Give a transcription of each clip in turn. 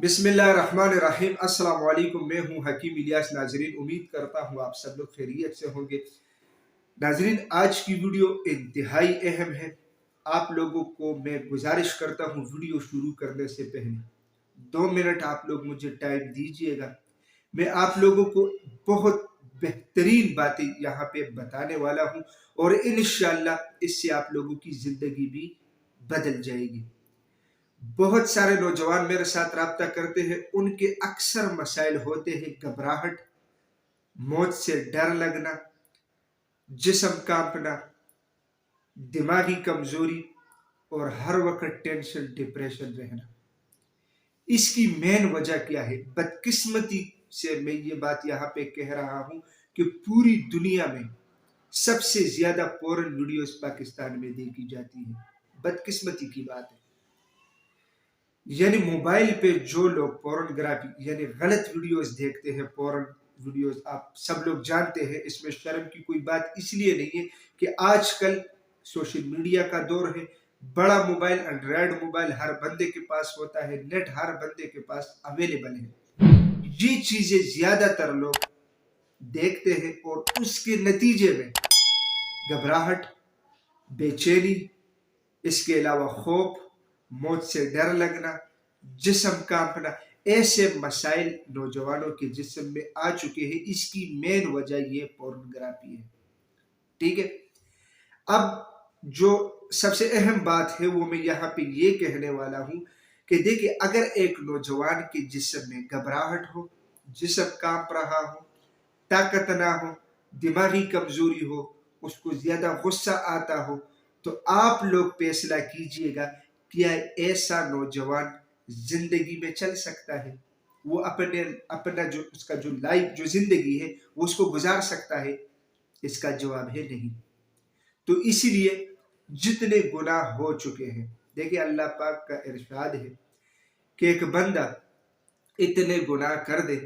बिस्मिल्लाहिर्रहमानिर्रहीम। अस्सलाम वालेकुम। मैं हूं हकीम इलियास। नाजरीन, उम्मीद करता हूं आप सब लोग खैरियत से होंगे। नाजरीन, आज की वीडियो इंतहाई अहम है। आप लोगों को मैं गुजारिश करता हूं, वीडियो शुरू करने से पहले 2 मिनट आप लोग मुझे टाइम दीजिएगा। मैं आप लोगों को बहुत बेहतरीन बातें यहाँ पे बताने वाला हूँ और इंशाअल्लाह इससे आप लोगों की जिंदगी भी बदल जाएगी। बहुत सारे नौजवान मेरे साथ राब्ता करते हैं, उनके अक्सर मसाइल होते हैं घबराहट, मौत से डर लगना, जिस्म कांपना, दिमागी कमजोरी और हर वक्त टेंशन डिप्रेशन रहना। इसकी मेन वजह क्या है? बदकिस्मती से मैं ये बात यहाँ पे कह रहा हूँ कि पूरी दुनिया में सबसे ज्यादा पोर्न वीडियोस पाकिस्तान में देखी जाती है। बदकिस्मती की बात है। यानी मोबाइल पे जो लोग पोर्नोग्राफी यानी गलत वीडियोस देखते हैं, पोर्न वीडियोस आप सब लोग जानते हैं, इसमें शर्म की कोई बात इसलिए नहीं है कि आजकल सोशल मीडिया का दौर है। बड़ा मोबाइल, एंड्रॉयड मोबाइल हर बंदे के पास होता है, नेट हर बंदे के पास अवेलेबल है। ये चीजें ज्यादातर लोग देखते हैं और उसके नतीजे में घबराहट, बेचैनी, इसके अलावा खौफ, मौत से डर लगना, जिस्म कांपना, ऐसे मसाइल नौजवानों के जिस्म में आ चुके हैं। इसकी मेन वजह ये पोर्नोग्राफी है। ठीक है, अब जो सबसे अहम बात है वो मैं यहाँ पे ये कहने वाला हूं कि देखिए, अगर एक नौजवान के जिस्म में घबराहट हो, जिस्म कांप रहा हो, ताकत ना हो, दिमागी कमजोरी हो, उसको ज्यादा गुस्सा आता हो, तो आप लोग फैसला कीजिएगा, क्या ऐसा नौजवान जिंदगी में चल सकता है? वो अपना जो उसका जो लाइफ जो जिंदगी है वो उसको गुजार सकता है? इसका जवाब है नहीं। तो इसीलिए जितने गुनाह हो चुके हैं, देखिए अल्लाह पाक का इरशाद है कि एक बंदा इतने गुनाह कर दे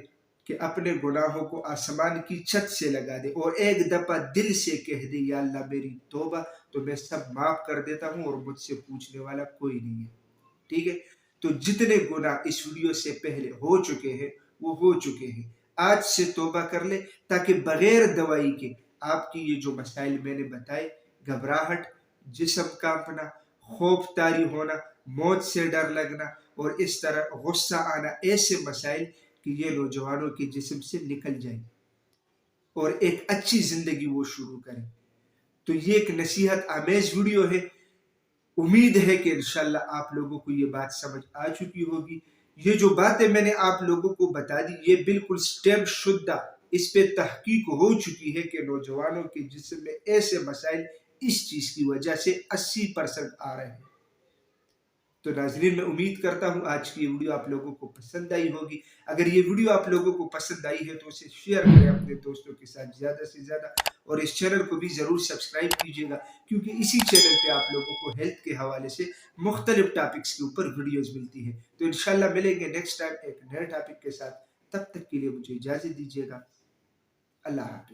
कि अपने गुनाहों को आसमान की छत से लगा दे और एक दफा दिल से कह दे, या अल्लाह मेरी तौबा, तो मैं सब माफ कर देता हूं और मुझसे पूछने वाला कोई नहीं है। ठीक है, तो जितने गुनाह इस वीडियो से पहले हो चुके हैं वो हो चुके हैं। आज से तौबा कर ले, ताकि बगैर दवाई के आपकी ये जो मसाइल मैंने बताए, घबराहट, जिस्म कांपना, खौफ तारी होना, मौत से डर लगना और इस तरह गुस्सा आना, ऐसे मसाइल कि ये नौजवानों के जिस्म से निकल जाए और एक अच्छी जिंदगी वो शुरू करें। तो ये एक नसीहत आमेज वीडियो है। उम्मीद है कि इंशाल्लाह आप लोगों को ये बात समझ आ चुकी होगी। ये जो बातें मैंने आप लोगों को बता दी, ये बिल्कुल स्टेप शुद्धा इस पे तहकीक हो चुकी है कि नौजवानों के जिस्म में ऐसे मसाइल इस चीज की वजह से 80% आ रहे हैं। तो नाज़रीन, मैं उम्मीद करता हूँ आज की ये वीडियो आप लोगों को पसंद आई होगी। अगर ये वीडियो आप लोगों को पसंद आई है तो उसे शेयर करें अपने दोस्तों के साथ ज़्यादा से ज़्यादा, और इस चैनल को भी ज़रूर सब्सक्राइब कीजिएगा, क्योंकि इसी चैनल पे आप लोगों को हेल्थ के हवाले से मुख्तलिफ टॉपिक्स के ऊपर वीडियोज़ मिलती है। तो इंशाल्लाह मिलेंगे नेक्स्ट टाइम एक नए टॉपिक के साथ। तब तक के लिए मुझे इजाज़त दीजिएगा। अल्लाह हाफिज़।